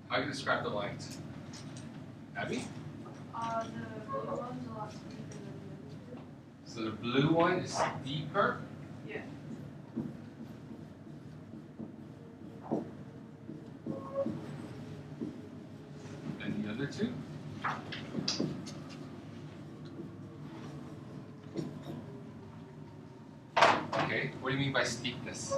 How do you describe the lines? Abby? The blue one's a lot steeper than the other two. So the blue one is steeper. Yeah. Than the other two. Okay, what do you mean by steepness?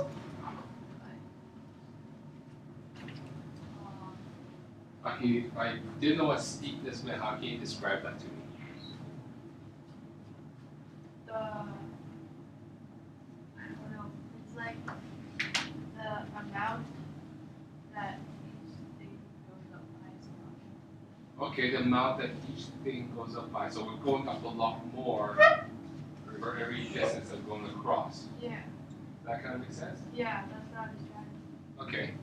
Okay, I didn't know what steepness meant. How can you describe that to me? I don't know. It's like the amount that each thing goes up by is a lot. Okay, the amount that each thing goes up by. So we're going up a lot more for every distance that's going across. Yeah. That kind of makes sense? Yeah, that's what I was trying. Okay.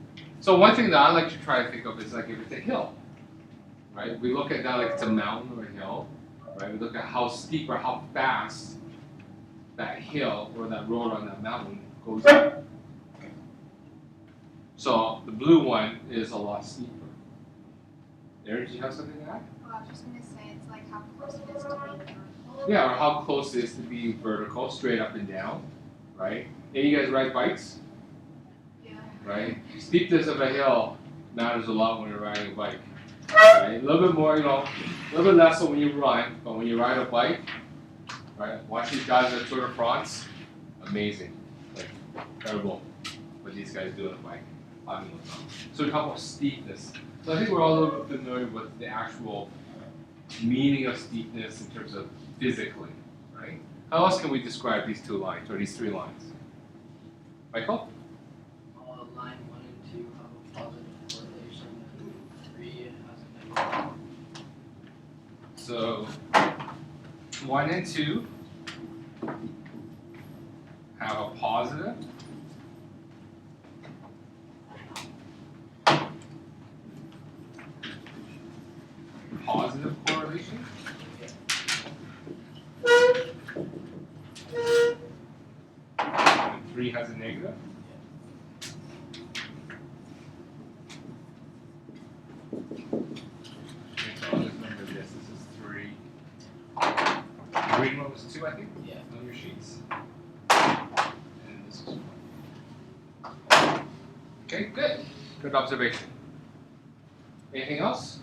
So one thing that I like to try to think of is like if it's a hill, right? We look at that like it's a mountain or a hill, right? We look at how steep or how fast that hill or that road on that mountain goes up. So the blue one is a lot steeper. Aaron, do you have something to add? Well, I was just going to say it's like how close it is to being vertical. Yeah, or how close it is to being vertical, straight up and down, right? Any of you guys ride bikes? Yeah. Right? Steepness of a hill matters a lot when you're riding a bike. Right? A little bit more, a little bit less so when you run, but when you ride a bike, right? Watch these guys at Tour de France, amazing, like incredible what these guys do on a bike. So we talk about steepness. So I think we're all a little bit familiar with the actual meaning of steepness in terms of physically, right? How else can we describe these two lines or these three lines? Michael? Line 1 and 2 have a positive correlation, and 3 has a negative. So 1 and 2 have a positive correlation. And 3 has a negative. Okay, so I'll just remember this. This is 3. The green one was 2, I think? Yeah. On your sheets. And this is 1. Okay, good. Good observation. Anything else?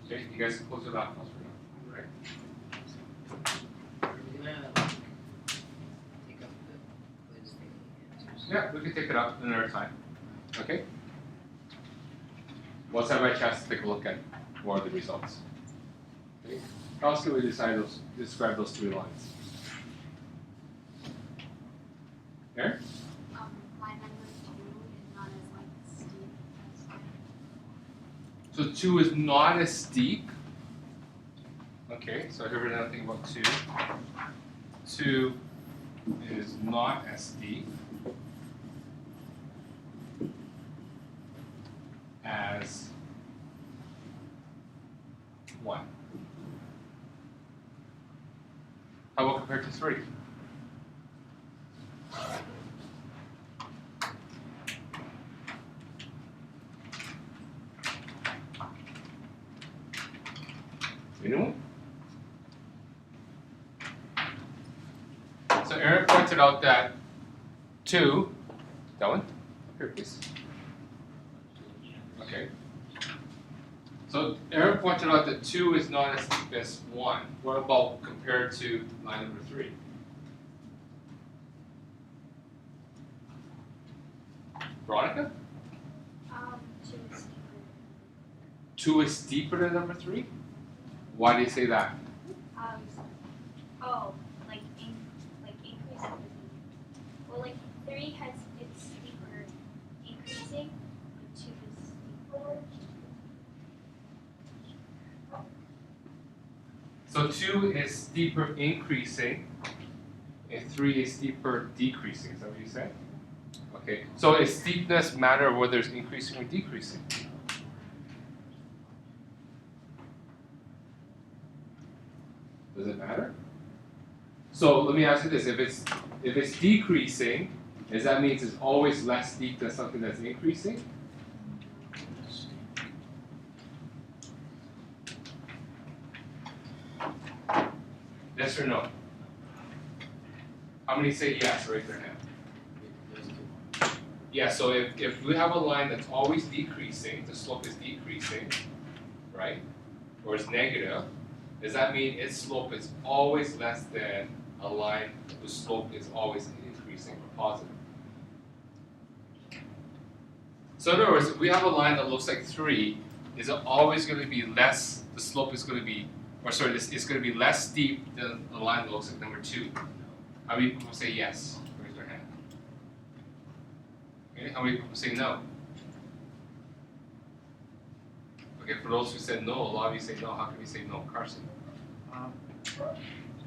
Okay, you guys can close it off for now, right? Are we gonna take up the quiz thing? Yeah, we can take it up another time. Okay? Let's have a chance to take a look at more of the results. Okay? How else can we describe those three lines? Aaron? Line number 2 is not as like steep as So 2 is not as steep. Okay, so here's another thing about 2. 2 is not as steep as 1. How about compared to 3? Anyone? So Aaron pointed out that 2, that one? Here, please. Okay. So Aaron pointed out that 2 is not as steep as 1. What about compared to line number 3? Veronica? 2 is steeper. 2 is steeper than number 3? Why do you say that? Increasing. Well, like 3 has it's steeper increasing, but 2 is steeper. So 2 is steeper increasing, and 3 is steeper decreasing. Is that what you said? Okay. So is steepness matter whether it's increasing or decreasing? Does it matter? So let me ask you this: if it's decreasing, does that mean it's always less steep than something that's increasing? Yes or no? How many say yes? Raise their hand. Yeah, so if we have a line that's always decreasing, the slope is decreasing, right? Or it's negative, does that mean its slope is always less than a line whose slope is always increasing or positive? So in other words, if we have a line that looks like 3, is it always going to be less, the slope is going to be, or sorry, this is going to be less steep than a line that looks like number 2? How many people say yes? Raise their hand. Okay, how many people say no? Okay, for those who said no, a lot of you say no. How can we say no? Carson?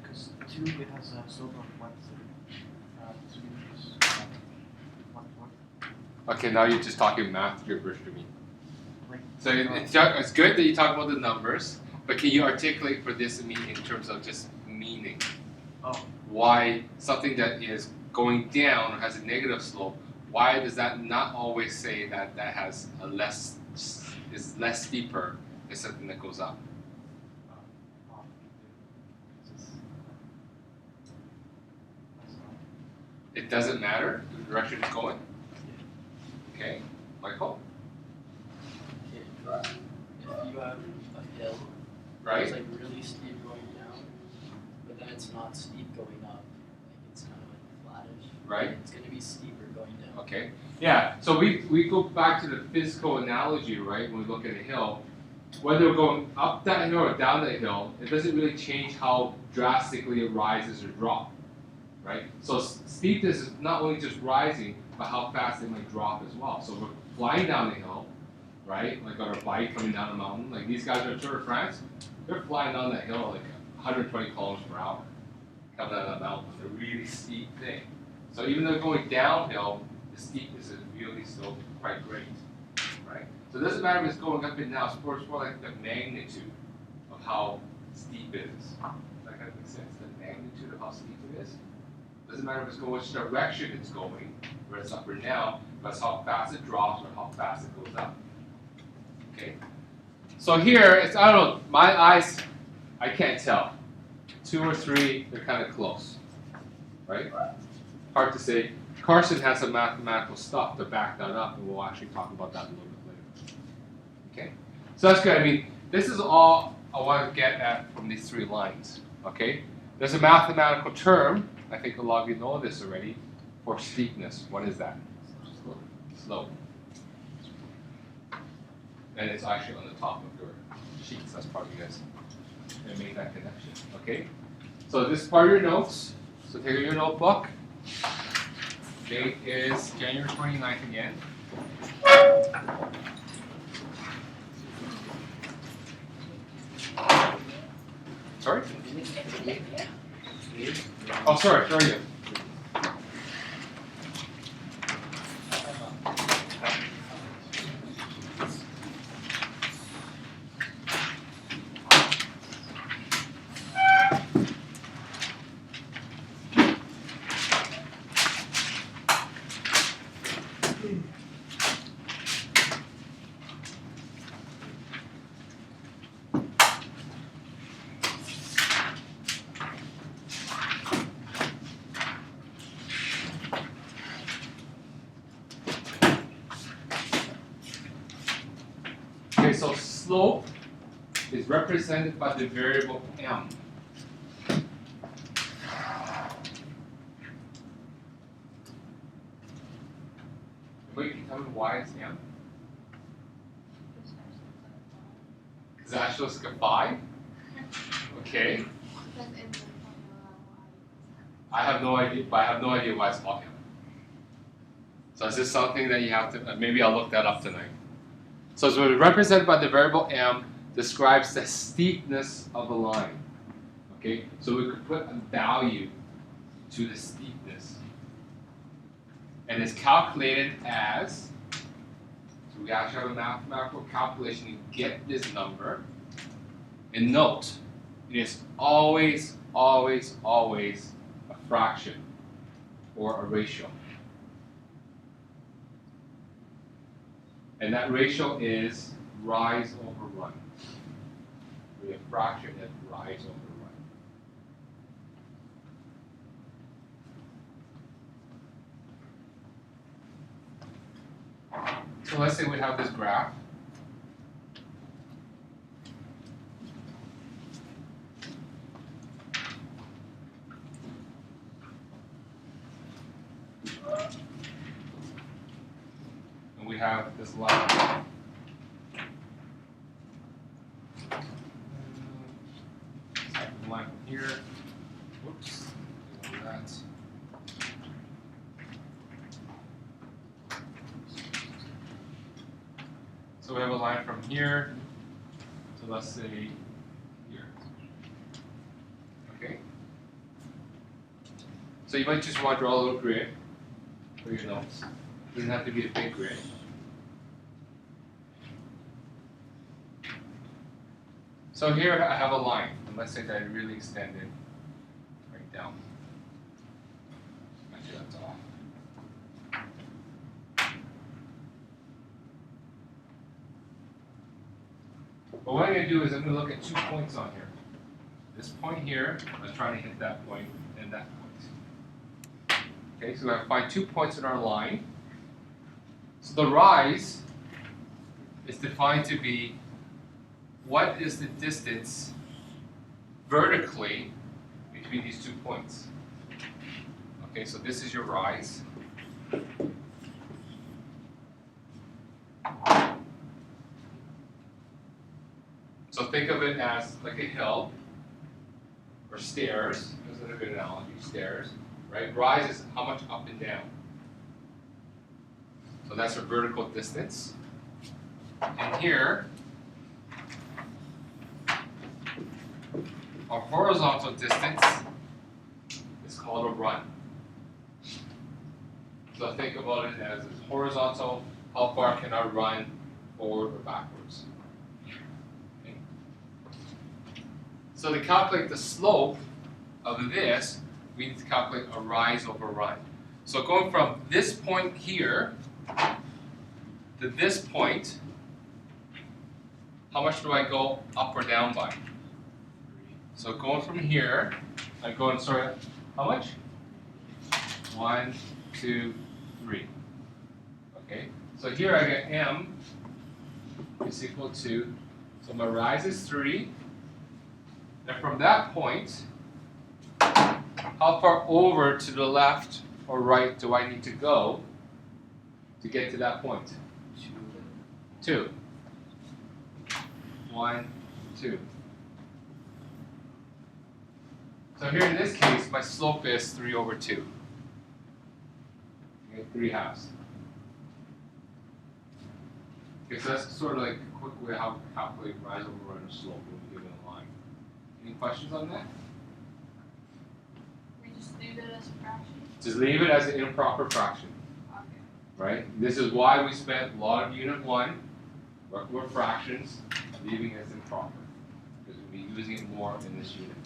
Because 2 it has a slope of 1 3 is 1 4. Okay, now you're just talking math gibberish to me. Like, So it's good that you talk about the numbers, but can you articulate for this in terms of just meaning? Oh. Why something that is going down or has a negative slope, why does that not always say that that has a is less steeper than something that goes up? It doesn't matter the direction it's going? Okay, Michael? If you have a hill, Right? it's like really steep going down, but then it's not steep going up. Like it's kind of like flattish. Right? It's gonna be steeper going down. Okay. Yeah, so we go back to the physical analogy, right, when we look at a hill. Whether we're going up that hill or down that hill, it doesn't really change how drastically it rises or drops, right? So steepness is not only just rising, but how fast it might drop as well. So we're flying down the hill, right, like on our bike coming down a mountain. Like these guys are in Tour de France, they're flying down that hill like 120 kilometers per hour, coming down that mountain. It's a really steep thing. So even though going downhill, the steepness is really still quite great, right? So it doesn't matter if it's going up and down, it's more like the magnitude of how steep it is. Does that kind of make sense? The magnitude of how steep it is. It doesn't matter if it's going which direction it's going, whether it's up or down, but it's how fast it drops or how fast it goes up. Okay. So here, it's, I don't know, my eyes, I can't tell. 2 or 3, they're kind of close, right? Hard to say. Carson has some mathematical stuff to back that up, and we'll actually talk about that a little bit later. Okay? So that's good. I mean, this is all I want to get at from these 3 lines. Okay? There's a mathematical term, I think a lot of you know this already, for steepness. What is that? Slope. And it's actually on the top of your sheets. That's part of you guys that made that connection. Okay? So this is part of your notes. So take your notebook. Date is January 29th again. Sorry? Oh, sorry, you. Okay, so slope is represented by the variable m. Wait, can you tell me why it's m? Because it actually looks like a 5? Okay. I have no idea, but I have no idea why it's called m. So is this something that you have to, maybe I'll look that up tonight. So it's represented by the variable m, describes the steepness of a line. Okay, so we could put a value to the steepness. And it's calculated as, so we actually have a mathematical calculation to get this number. And note, it is always, always, always fraction or a ratio. And that ratio is rise over run. We have fraction and rise over run. So let's say we have this graph. And we have this line. Second line from here. Whoops. Do that. So we have a line from here to, let's say, here. Okay? So you might just want to draw a little grid for your notes. It doesn't have to be a big grid. So here I have a line, and let's say that I really extended right down. Actually, that's off. But what I'm going to do is I'm going to look at 2 points on here. This point here, I'm trying to hit that point and that point. Okay, so I find 2 points in our line. So the rise is defined to be what is the distance vertically between these 2 points. Okay, so this is your rise. So think of it as like a hill or stairs. This is a good analogy, stairs, right? Rise is how much up and down. So that's our vertical distance. And here, our horizontal distance is called a run. So think about it as horizontal, how far can I run forward or backwards? Okay. So to calculate the slope of this, we need to calculate a rise over run. So going from this point here to this point, how much do I go up or down by? So going from here, I'm going, sorry, how much? 1, 2, 3. Okay, so here I get m is equal to, so my rise is 3. And from that point, how far over to the left or right do I need to go to get to that point? 2. 1, 2. So here in this case, my slope is 3 over 2. Okay, 3 halves. Okay, so that's sort of like a quick way how to calculate rise over run or slope when we're given a line. Any questions on that? We just leave it as a fraction. Just leave it as an improper fraction, Okay. right? This is why we spent a lot of unit 1 working with fractions, leaving it as improper, because we'll be using it more in this unit.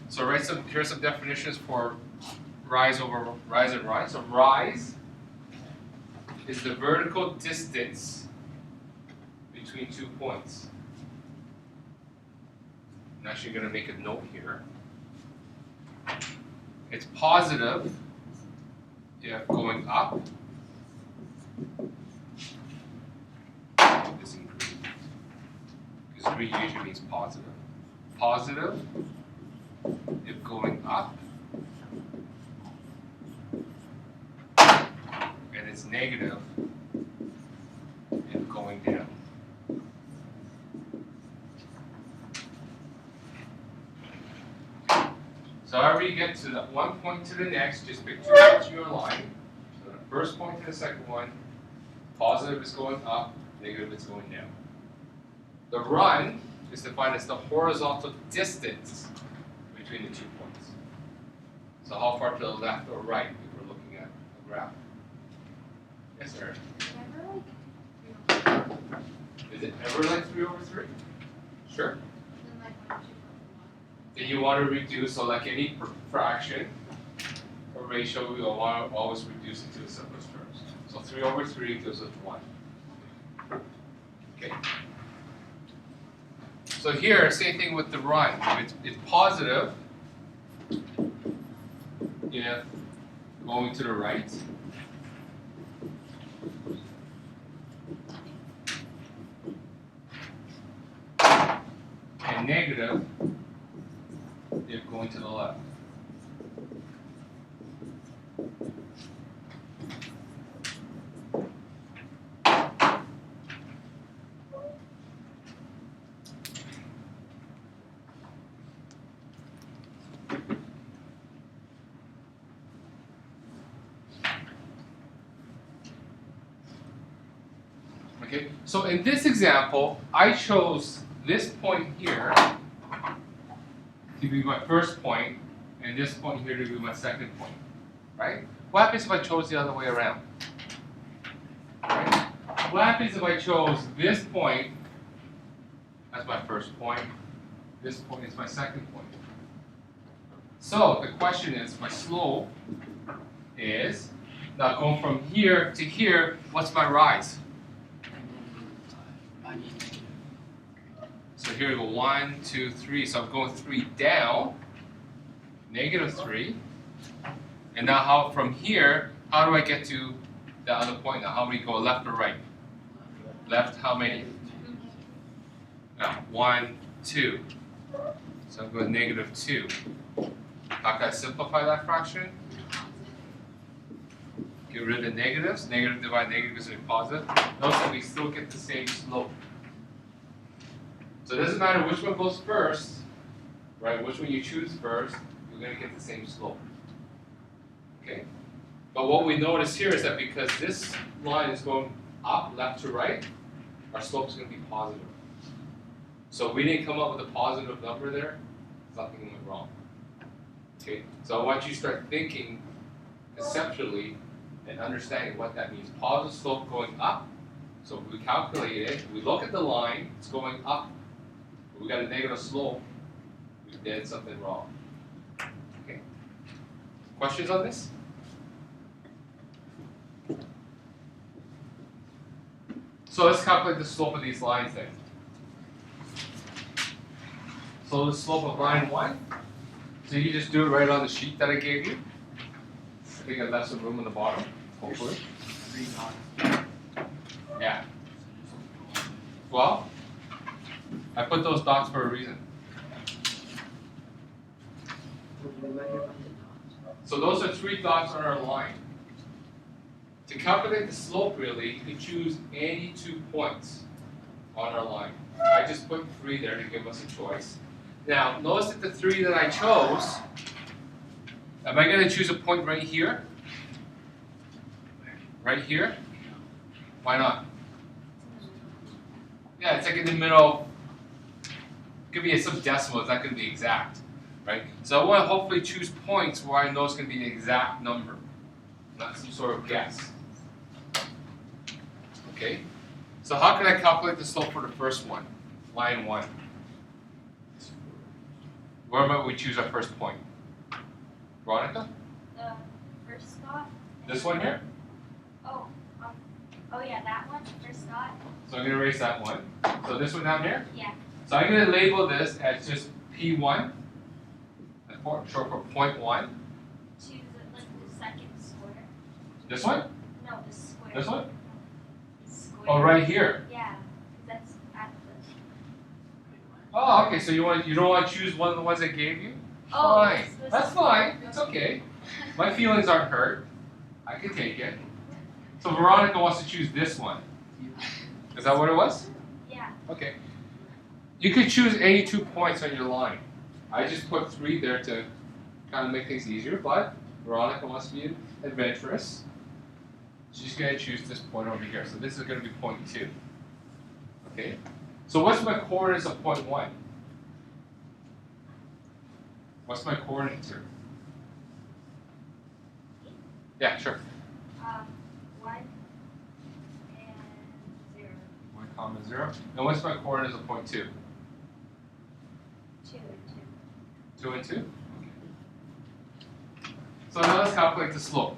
So here's some definitions for rise and run. So rise is the vertical distance between 2 points. I'm actually going to make a note here. It's positive if going up is in green, because green usually means positive. Positive if going up, and it's negative if going down. So however you get to the one point to the next, just pick 2 points in your line. So the first point to the second one, positive is going up, negative is going down. The run is defined as the horizontal distance between the 2 points. So how far to the left or right if we're looking at a graph? Yes, sir. Never like Is it ever like 3 over 3? Sure. Then like what you Then you want to reduce, so like any fraction or ratio, we want to always reduce it to the simplest terms. So 3/3 gives us 1. Okay. So here, same thing with the run. It's positive, if going to the right. And negative if going to the left. Okay, so in this example, I chose this point here to be my first point, and this point here to be my second point, right? What happens if I chose the other way around? Right? What happens if I chose this point as my first point, this point is my second point? So the question is, my slope is, now going from here to here, what's my rise? So here we go, 1, 2, 3. So I'm going 3 down, -3. And now how from here, how do I get to the other point now? How do we go, left or right? Left, how many? Now, 1, 2. So I'm going -2. How can I simplify that fraction? Get rid of the negatives. Negative divided negative is positive. Notice that we still get the same slope. So it doesn't matter which one goes first, right? Which one you choose first, you're going to get the same slope. Okay? But what we notice here is that because this line is going up, left to right, our slope is going to be positive. So if we didn't come up with a positive number there, something went wrong. Okay? So I want you to start thinking conceptually and understanding what that means. Positive slope going up. So if we calculate it, we look at the line, it's going up. We got a negative slope, we did something wrong. Okay. Questions on this? So let's calculate the slope of these lines then. So the slope of line 1, so you just do it right on the sheet that I gave you. I think I left some room on the bottom, hopefully. 3 dots. Yeah. Well, I put those dots for a reason. So those are 3 dots on our line. To calculate the slope really, you can choose any 2 points on our line. I just put 3 there to give us a choice. Now, notice that the 3 that I chose, am I going to choose a point right here? Right here? Why not? Yeah, it's like in the middle. It could be some decimal, it's not going to be exact, right? So I want to hopefully choose points where I know it's going to be the exact number, not some sort of guess. Okay? So how can I calculate the slope for the first one? Line 1. Where might we choose our first point? Veronica? The first dot. This one here? Oh yeah, that one, first dot. So I'm going to erase that one. So this one down here? Yeah. So I'm going to label this as just P1, short for point 1. Choose like the second square. This one? No, the square. This one? The square. Oh, right here. Yeah, 'cause that's at the. Oh, okay. So you don't want to choose one of the ones I gave you? Oh, Fine. this That's is- fine. It's okay. My feelings aren't hurt. I can take it. So Veronica wants to choose this one. Is that what it was? Yeah. Okay. You could choose any 2 points on your line. I just put 3 there to kind of make things easier, but Veronica wants to be adventurous. She's going to choose this point over here. So this is going to be point 2. Okay? So what's my coordinates of point 1? What's my coordinates here? Yeah, sure. 1 and 0. 1, 0. And what's my coordinates of point 2? 2 and 2. 2 and 2? Okay. So now let's calculate the slope.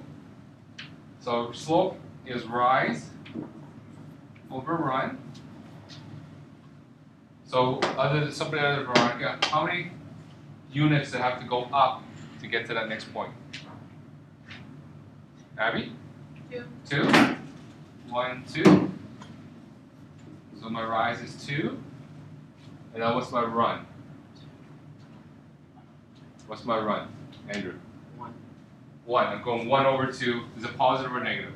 So slope is rise over run. So other than something other than Veronica, how many units that have to go up to get to that next point? Abby? 2. 2. 1, 2. So my rise is 2. And now what's my run? What's my run, Andrew? 1. 1. I'm going 1 over 2. Is it positive or negative?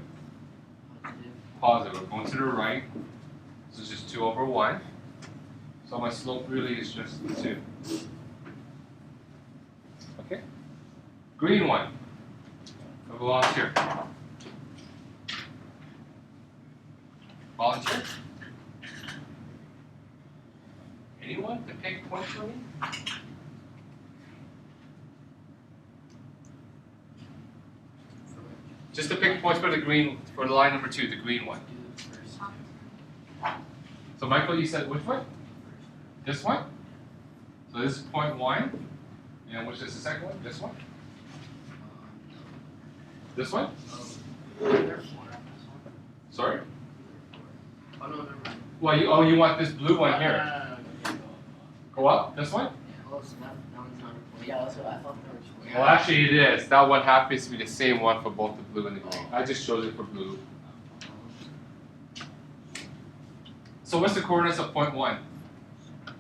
Positive. Positive. I'm going to the right. So it's just 2 over 1. So my slope really is just 2. Okay? Green one. A volunteer. Volunteer? Anyone to pick points for me? Just to pick points for the green, for the line number 2, the green one. Do the first. So Michael, you said which one? This one? So this is point 1. And which is the second one? This one? This one? There are 4. Sorry? Oh no, never mind. Well, you want this blue one here. No. Go up, this one? Oh, so that one's not a point. Yeah, that's what I thought there was 4. Well, actually it is. That one happens to be the same one for both the blue and the green. I just chose it for blue. So what's the coordinates of point 1? The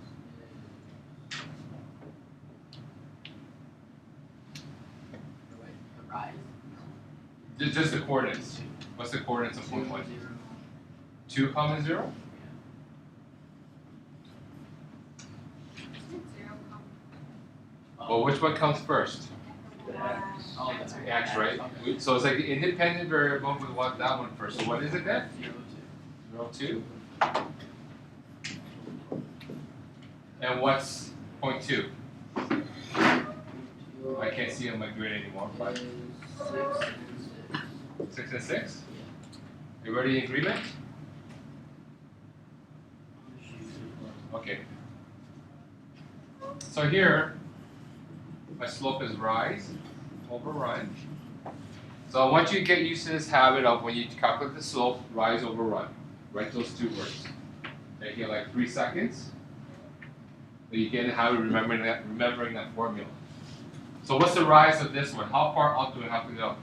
rise. Just the coordinates. What's the coordinates of point 1? 0. 2, 0? Well, which one comes first? Oh, that's The X, right? So it's like the independent variable, we want that one first. So what is it then? 0, 0, 2. And what's point 2? 2. I can't see on my grid anymore, but 6 and 6. 6 and 6? Everybody in agreement? Okay. So here, my slope is rise over run. So I want you to get used to this habit of when you calculate the slope, rise over run. Write those 2 words. Okay, you get like 3 seconds. But you get in the habit of remembering that formula. So what's the rise of this one? How far up do we have to go?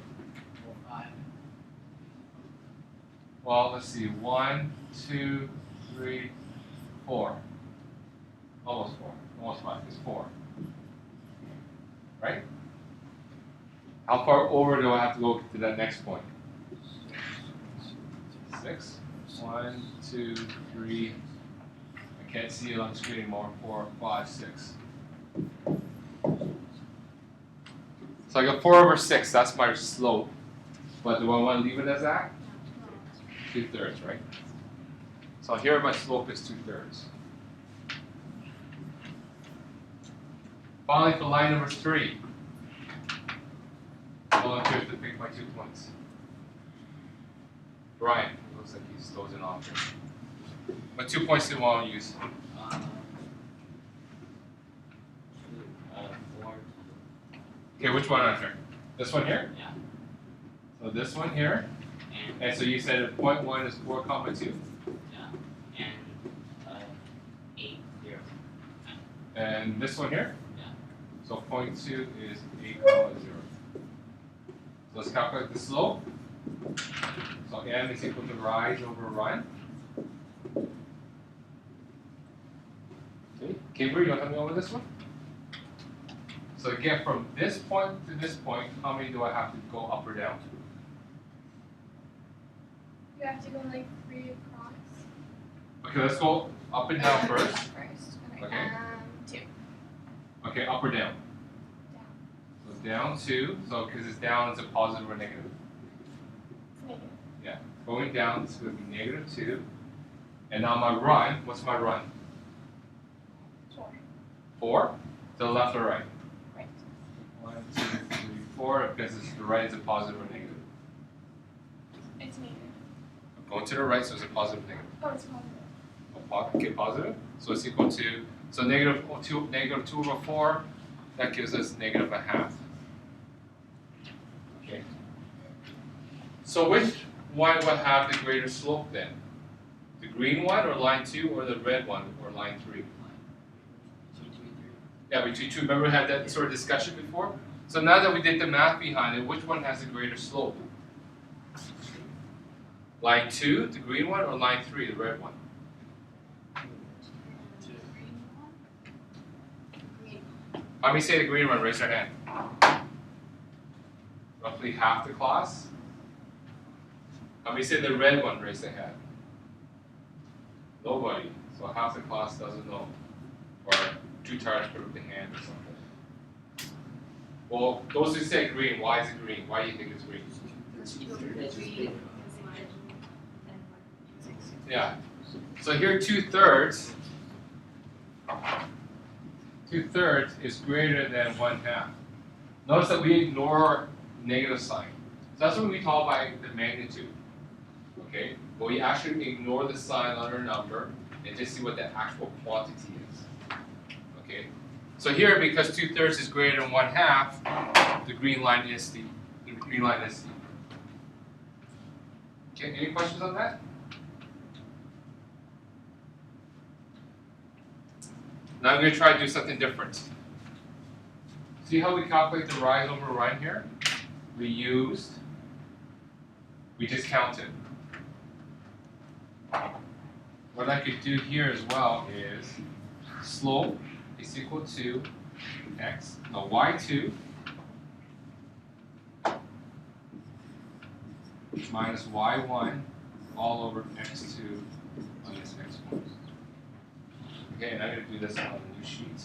5. Well, let's see. 1, 2, 3, 4. Almost 4. Almost 5. It's 4. Right? How far over do I have to go to that next point? 6. 1, 2, 3. I can't see it on the screen anymore. 4, 5, 6. So I got 4 over 6. That's my slope. But do I want to leave it as that? 2/3, right? So here my slope is 2/3. Finally, for line number 3, volunteers to pick my 2 points. Brian, it looks like he's dozing off here. What 2 points do you want to use? 4. Okay, which one, Hunter? This one here? Yeah. So this one here. And so you said point 1 is 4, 2. And 8, 0. And this one here? Yeah. So point 2 is 8, 0. So let's calculate the slope. So m is equal to rise over run. Okay, Kimber, you want to help me over this one? So to get from this point to this point, how many do I have to go up or down? You have to go like 3 across. Okay, let's go up and down first. First. Okay. 2. Okay, up or down? Down. So down 2, so because it's down, it's a positive or negative? Negative. Yeah, going down, it's going to be -2. And now my run, what's my run? 4. 4? To the left or right? Right. 1, 2, 3, 4, because it's the right is a positive or negative. It's negative. I'm going to the right, so it's a positive or negative. Oh, it's positive. Okay, positive. So it's equal to So negative 2 over 4, that gives us negative a half. Okay. So which one will have the greater slope then? The green one or line 2 or the red one or line 3? Yeah, between 2. Remember we had that sort of discussion before? So now that we did the math behind it, which one has the greater slope? Line 2, the green one, or line 3, the red one? How many say the green one? Raise your hand. Roughly half the class. How many say the red one? Raise their hand. Nobody. So half the class doesn't know. Or too tired to put up the hand or something. Well, those who say green, why is it green? Why do you think it's green? Yeah. So here 2/3. 2/3 is greater than 1/2. Notice that we ignore negative sign. So that's what we call by the magnitude. Okay? But we actually ignore the sign on our number and just see what the actual quantity is. Okay? So here, because 2/3 is greater than 1/2, the green line is steep. The green line is steep. Okay, any questions on that? Now I'm going to try to do something different. See how we calculate the rise over run here? We just counted. What I could do here as well is slope is equal to y2 minus y1 all over x2 minus x1. Okay, and I'm going to do this on a new sheet.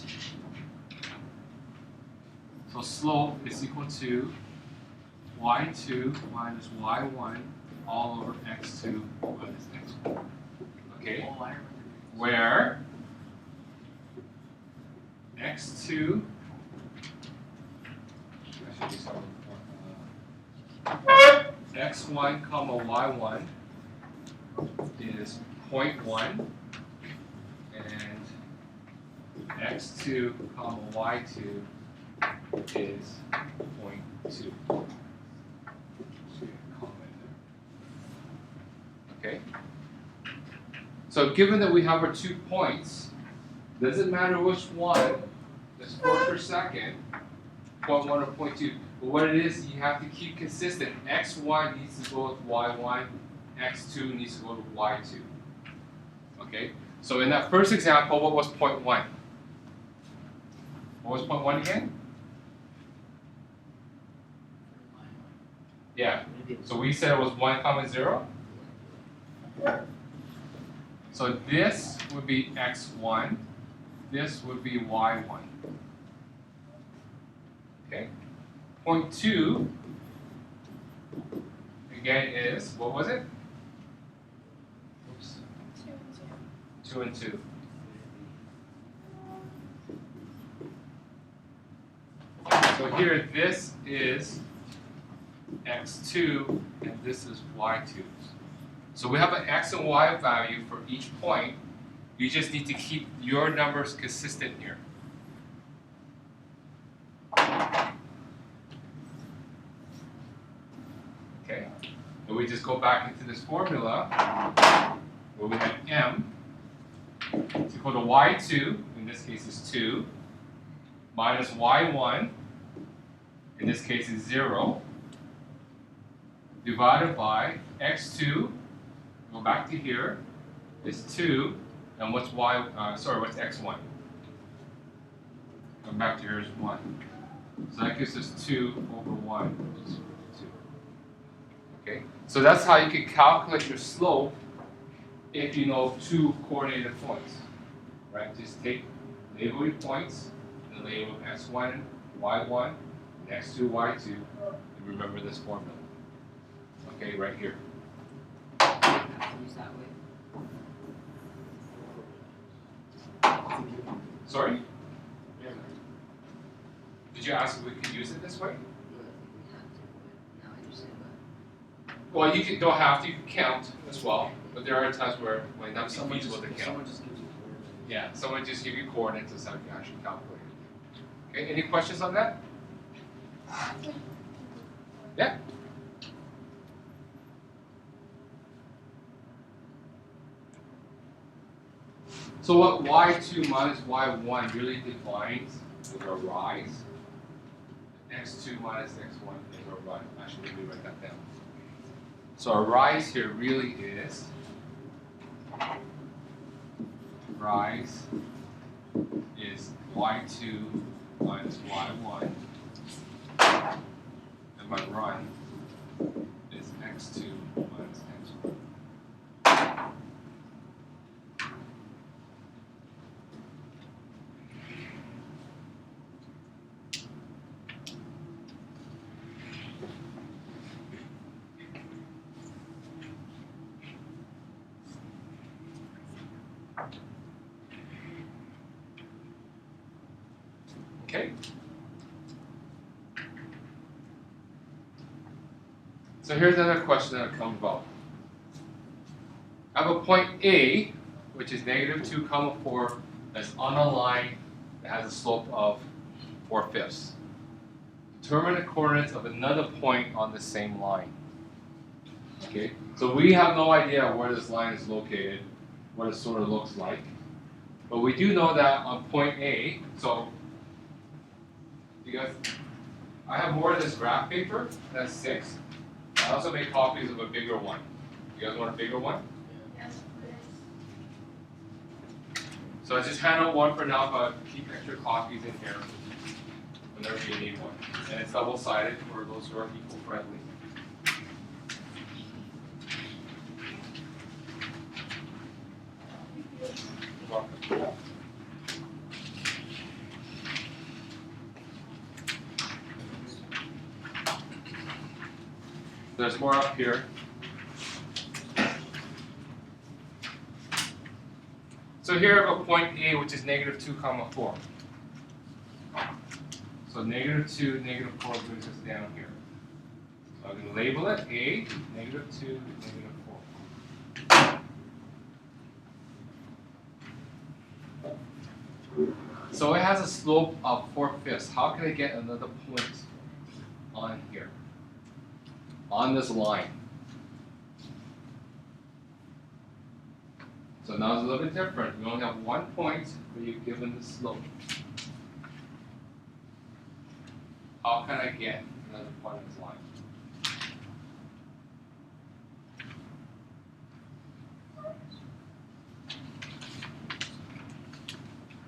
So slope is equal to y2 minus y1 all over x2 minus x1. Okay, where x2 x1 comma y1 is 0.1 and x2 comma y2 is 0.2. Okay. So given that we have our 2 points, doesn't matter which one is 4 per second, 0.1 or 0.2. But what it is, you have to keep consistent. X1 needs to go with Y1, X2 needs to go with Y2. Okay? So in that first example, what was 0.1? What was 0.1 again? Yeah. So we said it was 1 comma 0. So this would be x1, this would be y1. Okay? 0.2 again is, what was it? Oops. 2 and 2. So here this is x2 and this is y2. So we have an x and y value for each point. You just need to keep your numbers consistent here. Okay, and we just go back into this formula where we have m is equal to y2, in this case is 2, minus y1, in this case is 0, divided by x2. Go back to here, is 2, and what's what's x1? Go back to here is 1. So that gives us 2 over 1, which is 2. Okay, so that's how you can calculate your slope if you know 2 coordinated points. Right, just label your points, and label x1, y1, and x2, y2, and remember this formula. Okay, right here. Use that way. Sorry? Did you ask if we could use it this way? No, I think we have to, but now I understand that. Well, you don't have to. You can count as well, but there are times where when that's feasible to count. Someone just gives you Yeah, someone just give you coordinates and so you can actually calculate it. Okay, any questions on that? Yeah. So what y2 minus y1 really defines is a rise. X2 minus x1 is a run. Actually, let me write that down. So a rise here really is rise is y2 minus y1, and my run is x2 minus x1. Okay. So here's another question that comes about. I have a point A, which is negative 2 comma 4, that's on a line that has a slope of 4/5. Determine the coordinates of another point on the same line. Okay, so we have no idea where this line is located, what it sort of looks like. But we do know that on point A, so you guys, I have more of this graph paper, that's 6. I also make copies of a bigger one. You guys want a bigger one? Yes, So I just hand out one for now, but keep extra copies in here whenever you need one. And it's double-sided for those who are eco-friendly. You're welcome. There's more up here. So here I have a point A, which is negative 2 comma 4. So negative 2, negative 4 brings us down here. So I'm going to label it A, negative 2, negative 4. So it has a slope of 4/5. How can I get another point on here? On this line. So now it's a little bit different. We only have one point, but you're given the slope. How can I get another point on this line?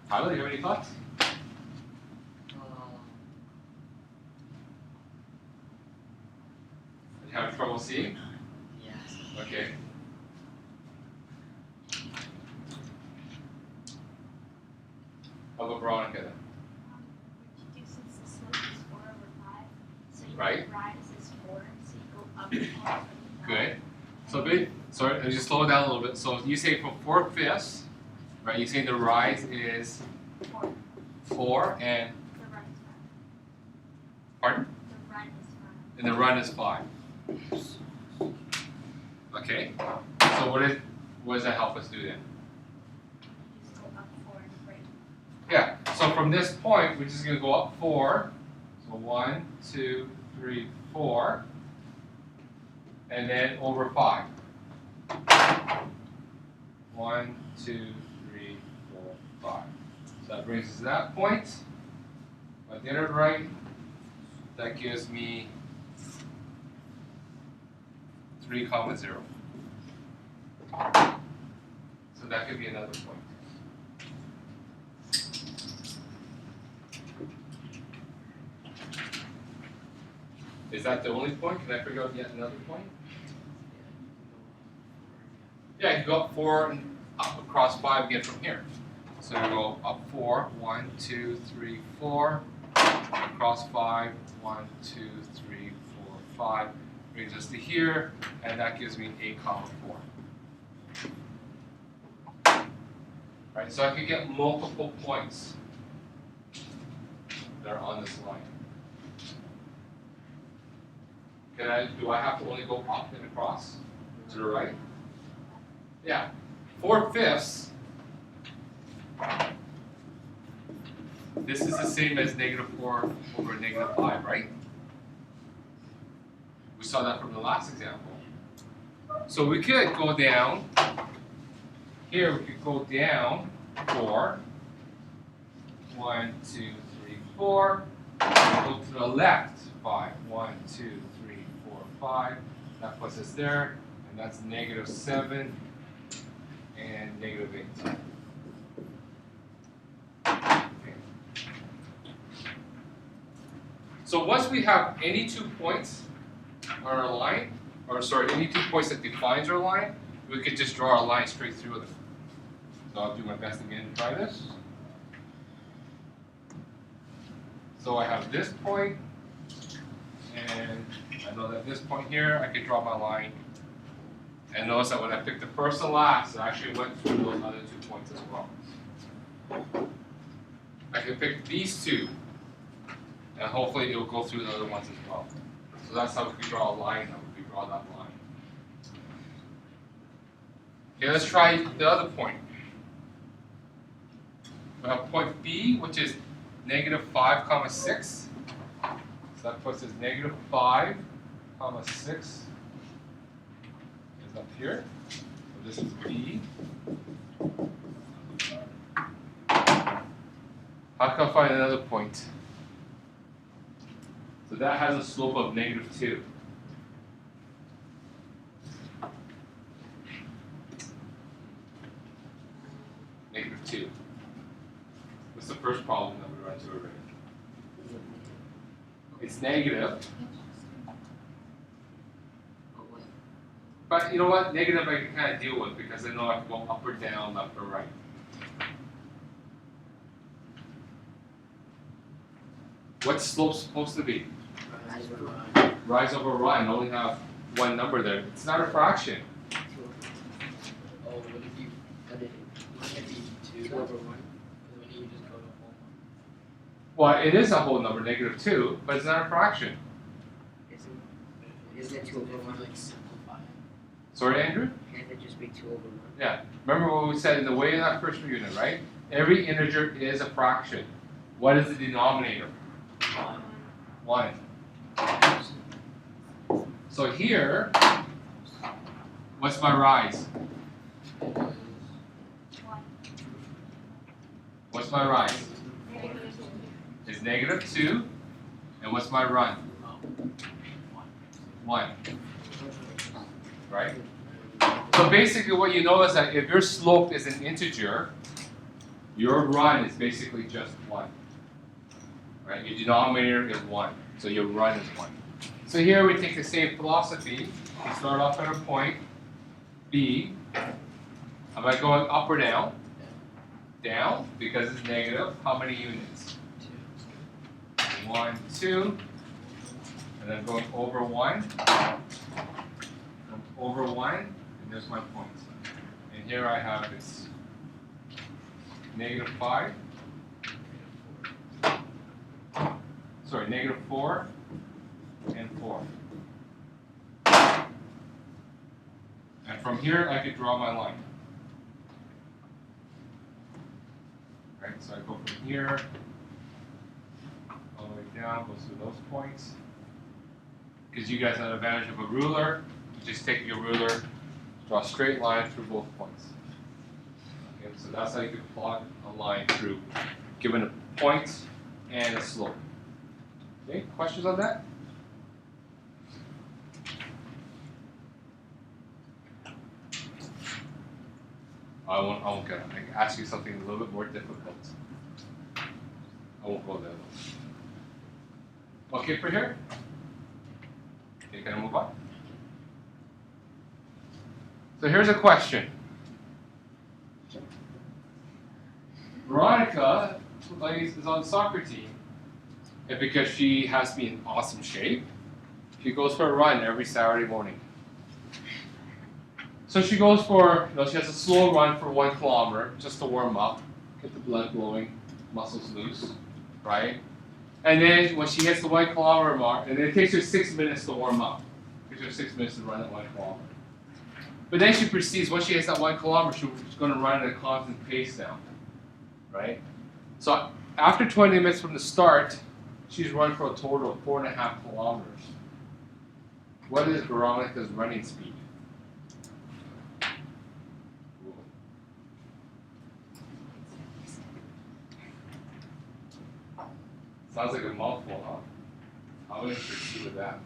Tyler, do you have any thoughts? You having trouble seeing? Yes. Okay. How about Veronica then? What you do since the slope is 4/5, so you Right. rise is 4, so you go up 4 from the top. Good. So big. Sorry, I just slow it down a little bit. So you say from 4/5, right? You say the rise is 4. 4 and The run is 5. pardon? The run is 5. And the run is 5. Okay. So what does that help us do then? You just go up 4 and break. Yeah. So from this point, we're just gonna go up 4. So 1, 2, 3, 4, and then over 5. 1, 2, 3, 4, 5. So that brings us to that point. If I did it right, that gives me 3, 0. So that could be another point. Is that the only point? Can I figure out yet another point? Yeah, you can go up 4 and up across 5 again from here. So you go up 4, 1, 2, 3, 4, across 5, 1, 2, 3, 4, 5, brings us to here, and that gives me 8, 4. Right, so I could get multiple points that are on this line. Do I have to only go up and across to the right? Yeah, 4/5 this is the same as -4 over -5, right? We saw that from the last example. So we could go down, here we could go down 4, 1, 2, 3, 4, and go to the left 5, 1, 2, 3, 4, 5, that puts us there, and that's -7 and -8. Okay. So once we have any 2 points on our line, or sorry, any 2 points that defines our line, we could just draw a line straight through them. So I'll do my best again to try this. So I have this point, and I know that this point here, I could draw my line. And notice that when I picked the first and last, I actually went through those other 2 points as well. I can pick these 2, and hopefully it will go through the other ones as well. So that's how we can draw a line, how we draw that line. Okay, let's try the other point. We have point B, which is -5, 6. So that puts us -5, 6 is up here. So this is B. How can I find another point? So that has a slope of -2. -2. What's the first problem that we run into already? It's negative, but you know what? Negative I can kind of deal with because I know I can go up or down, left or right. What's slope supposed to be? Rise over run. Only have one number there. It's not a fraction. Oh, what if you cut it? Wouldn't it be 2 over 1? Because when you just go to whole Well, it is a whole number, -2, but it's not a fraction. Isn't it 2 over 1? like simplify it. Sorry, Andrew? Can't it just be 2 over 1? Yeah. Remember what we said in the way in that first unit, right? Every integer is a fraction. What is the denominator? 1. So here, what's my rise? What's my rise? It's -2. And what's my run? 1. Right? So basically what you know is that if your slope is an integer, your run is basically just 1. Right? Your denominator is 1. So your run is 1. So here we take the same philosophy. We start off at a point B. Am I going up or down? Down, because it's negative. How many units? 1, 2. And then going over 1. Over 1. And there's my point. And here I have this -5. Sorry, -4 and 4. And from here, I could draw my line. Right, so I go from here all the way down, goes through those points. Because you guys have the advantage of a ruler, you just take your ruler, draw a straight line through both points. Okay, so that's how you can plot a line through, given a point and a slope. Okay, questions on that? I won't get it. I can ask you something a little bit more difficult. I won't go there. Okay for here? Okay, can I move on? So here's a question. Veronica is on the soccer team. And because she has to be in awesome shape, she goes for a run every Saturday morning. So she goes for, she has a slow run for 1 kilometer just to warm up, get the blood flowing, muscles loose, right? And then when she hits the 1 kilometer mark, and then it takes her 6 minutes to warm up. It takes her 6 minutes to run that 1 kilometer. But then she proceeds, once she hits that 1 kilometer, she's going to run at a constant pace now, right? So after 20 minutes from the start, she's run for a total of 4.5 kilometers. What is Veronica's running speed? Sounds like a mouthful, huh? How would you proceed with that?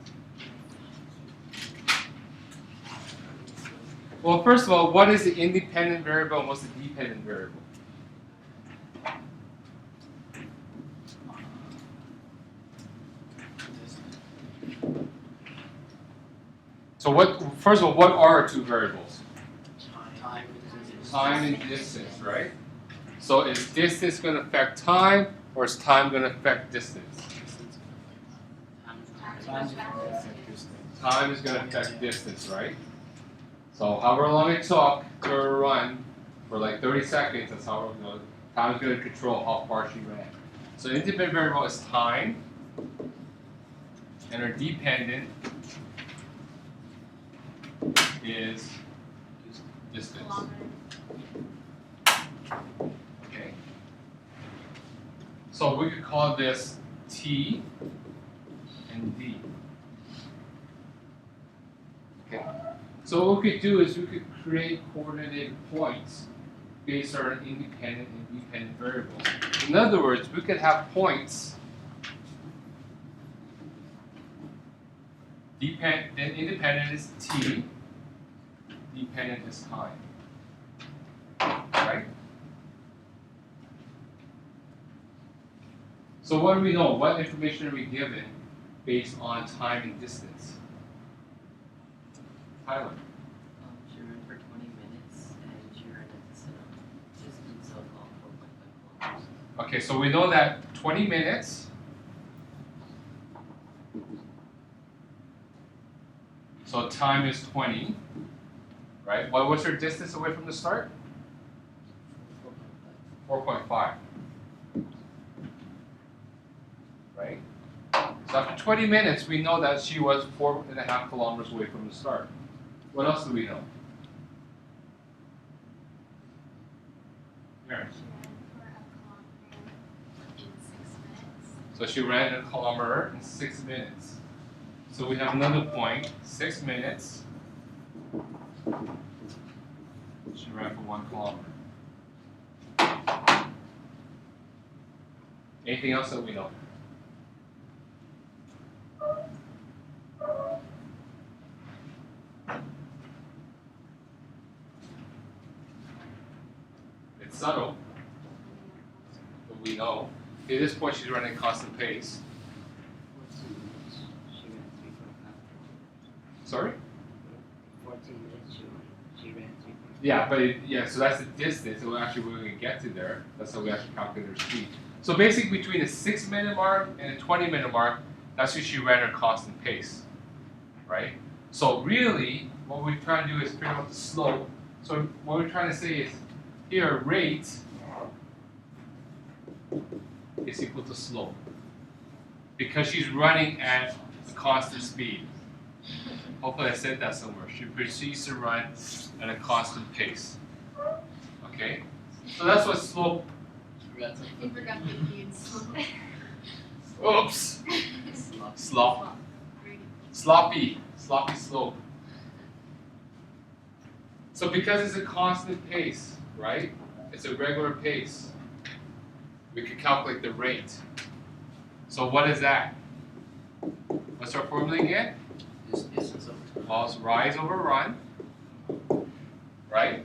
Well, first of all, what is the independent variable and what's the dependent variable? So first of all, what are our two variables? Time. Time and distance, right? So is distance going to affect time or is time going to affect distance? Time is going to affect distance, right? So however long it took to run for like 30 seconds, that's how we're going to, time is going to control how far she ran. So independent variable is time, and our dependent is distance. Okay. So we could call this T and D. Okay. So what we could do is we could create coordinated points based on independent and dependent variables. In other words, we could have points independent is T, dependent is time. Right? So what do we know? What information are we given based on time and distance? Tyler. She ran for 20 minutes and she ran a distance of 4.5 kilometers. Okay, so we know that 20 minutes. So time is 20, right? What's her distance away from the start? 4.5. Right? So after 20 minutes, we know that she was 4.5 kilometers away from the start. What else do we know? Aaron. So she ran a kilometer in 6 minutes. So we have another point, 6 minutes. She ran for 1 kilometer. Anything else that we know? It's subtle, but we know. At this point, she's running a constant pace. 14 minutes, she ran 3.5 kilometers. Sorry? 14 minutes, she ran 3.5. Yeah, but so that's the distance. So actually, we're going to get to there. That's how we actually calculate her speed. So basically, between a 6-minute mark and a 20-minute mark, that's when she ran her constant pace, right? So really, what we're trying to do is figure out the slope. So what we're trying to say is, here, rate is equal to slope, because she's running at a constant speed. Hopefully I said that somewhere. She proceeds to run at a constant pace. Okay? So that's what slope. You forgot the kids. Oops! Sloppy slope. So because it's a constant pace, right? It's a regular pace. We can calculate the rate. So what is that? What's our formula again? Distance over time. Well, it's rise over run, right?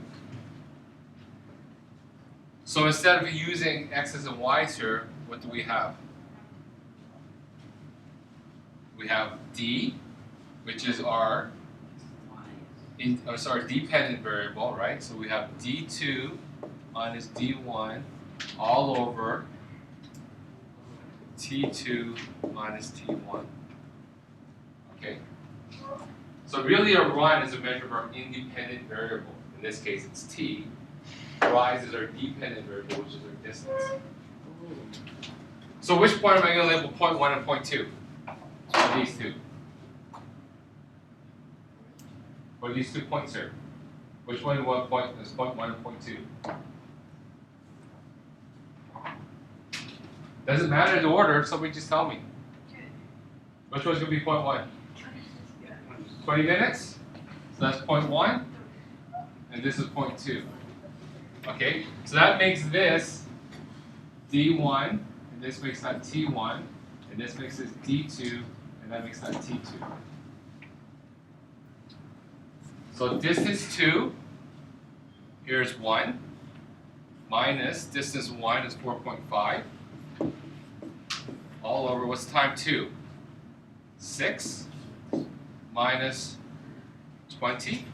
So instead of using x's and y's here, what do we have? We have d, which is our dependent variable, right? So we have d2 minus d1 all over t2 minus t1. Okay? So really a run is a measure of our independent variable. In this case it's t. Rise is our dependent variable, which is our distance. So which point am I going to label point 1 and point 2? What are these two? What are these 2 points here? Which one is point 1 and point 2? Doesn't matter the order, somebody just tell me. Which one's gonna be 0.1? 20 minutes? So that's 0.1, and this is 0.2. Okay, so that makes this D1, and this makes that T1, and this makes this D2, and that makes that T2. So distance 2, here's 1, minus distance 1 is 4.5, all over, what's time 2? 6 minus 20.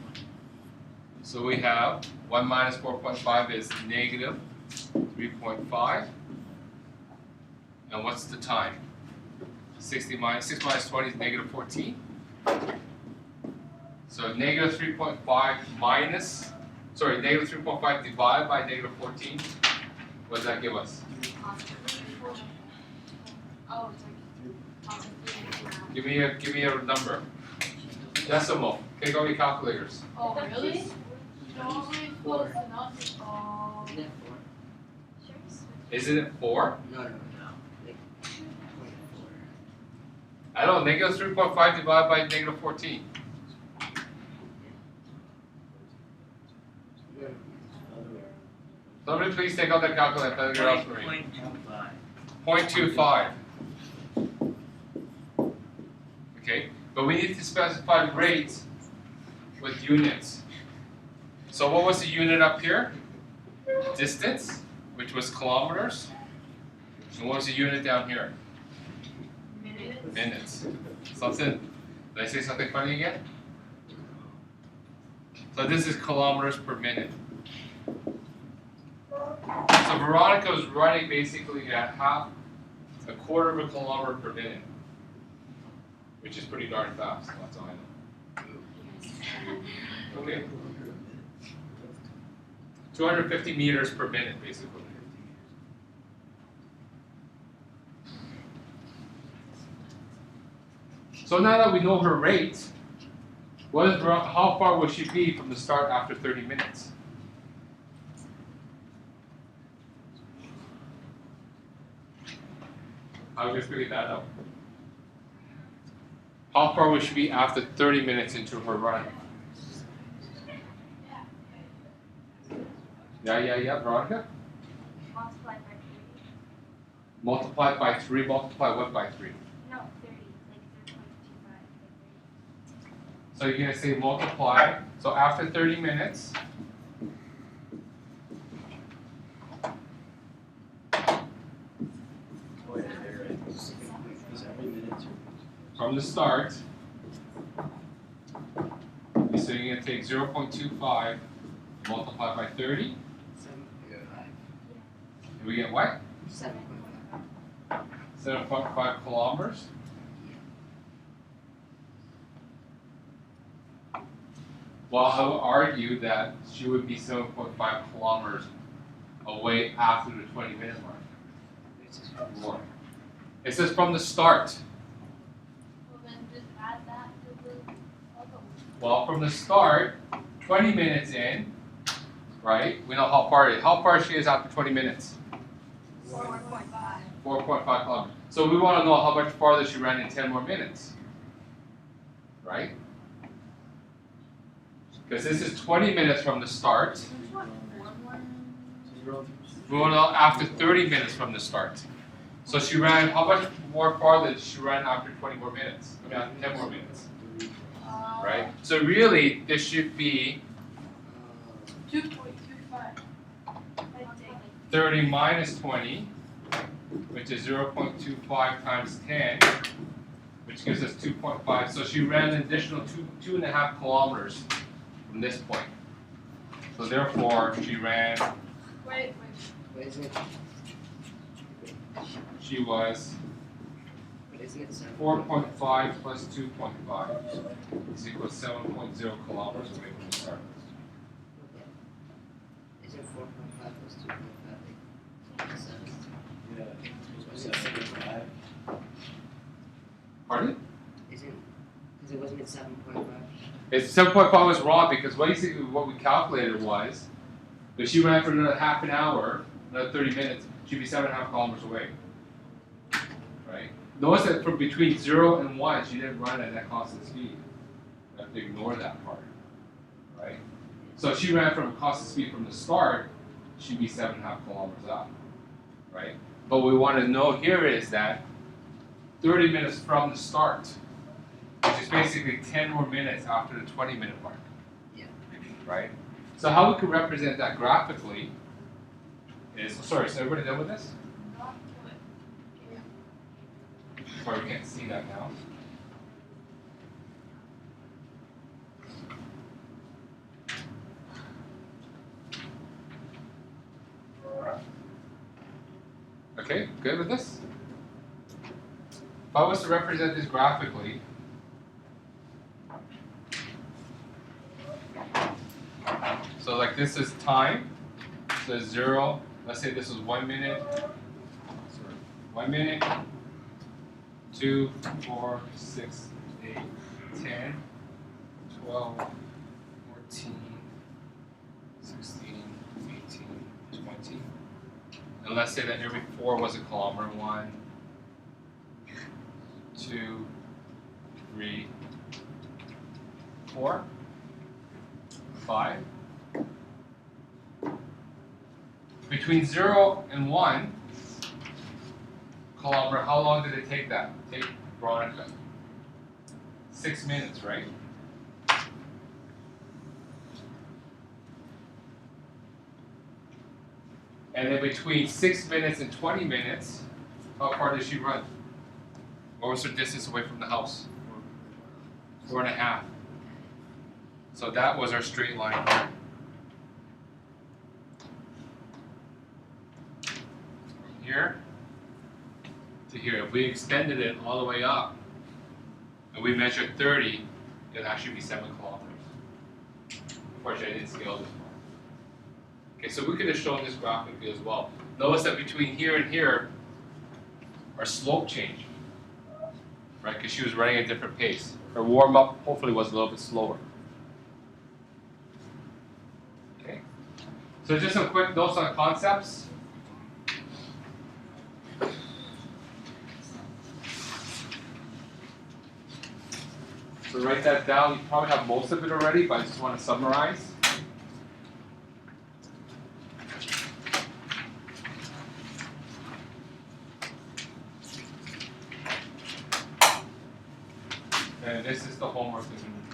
So we have 1 minus 4.5 is negative 3.5. And what's the time? 6 minus 20 is negative 14. So negative 3.5 minus, sorry, negative 3.5 divided by negative 14. What does that give us? Oh, it's like Give me a number. Decimal. Take out your calculators. Oh, really? No, we close enough. Oh. Isn't it 4? Isn't it 4? No. Like 0.4. I don't know, negative 3.5 divided by negative 14. Somebody please take out that calculator. Anything else for me? 0.25. Okay, but we need to specify the rates with units. So what was the unit up here? Distance, which was kilometers. And what was the unit down here? Minutes. Minutes. Something, did I say something funny again? So this is kilometers per minute. So Veronica was running basically at a quarter of a kilometer per minute, which is pretty darn fast, that's all I know. Okay. 250 meters per minute, basically. So now that we know her rate, how far will she be from the start after 30 minutes? How would you figure that out? How far will she be after 30 minutes into her run? Yeah, Veronica? Multiplied by 3. Multiply by 3, multiply what by 3? No, 30. Like 3.25 by 30. So you're going to say multiply. So after 30 minutes, from the start, so you're going to take 0.25 multiply by 30, 7.5. and we get what? 7.5. 7.5 kilometers. Well, I would argue that she would be 7.5 kilometers away after the 20-minute mark. More. It says from the start. Well, then just add that to the other one. Well, from the start, 20 minutes in, right? We know how far she is after 20 minutes. 4.5. 4.5 kilometers. So we want to know how much farther she ran in 10 more minutes, right? Because this is 20 minutes from the start. We want to know after 30 minutes from the start. So she ran, how much more farther did she run after 20 more minutes? I mean, after 10 more minutes, right? So really, this should be 2.25. 30 minus 20, which is 0.25 times 10, which gives us 2.5. So she ran an additional 2.5 kilometers from this point. So therefore, she ran, Wait. But isn't it? she was But isn't it 7? 4.5 plus 2.5 is equal to 7.0 kilometers away from the start. Isn't 4.5 plus 2.5 like 7? Yeah, it's 7.5. Pardon? Isn't? Because it wasn't 7.5. It's 7.5 was wrong because basically what we calculated was if she ran for another half an hour, another 30 minutes, she'd be 7.5 kilometers away. Notice that from between 0 and 1, she didn't run at that constant speed. You have to ignore that part, right? So if she ran from constant speed from the start, she'd be 7.5 kilometers up, right? But what we want to know here is that 30 minutes from the start, which is basically 10 more minutes after the 20-minute mark. Yeah. Right? So how we could represent that graphically is, sorry, so everybody done with this? Not to it. Sorry, we can't see that now. Okay, good with this? If I was to represent this graphically, so like this is time, so 0, let's say this is 1 minute, 1 minute, 2, 4, 6, 8, 10, 12, 14, 16, 18, 20. And let's say that every 4 was a kilometer. 1, 2, 3, 4, 5. Between 0 and 1 kilometer, how long did it take that? Take Veronica? 6 minutes, right? And then between 6 minutes and 20 minutes, how far did she run? What was her distance away from the house? 4.5. So that was our straight line here. From here to here. If we extended it all the way up and we measured 30, it'd actually be 7 kilometers. Unfortunately, I didn't scale this one. Okay, so we could have shown this graphically as well. Notice that between here and here, our slope changed, right? Because she was running at a different pace. Her warm up hopefully was a little bit slower. Okay, so just some quick notes on concepts. So write that down. You probably have most of it already, but I just want to summarize. And this is the homework that we need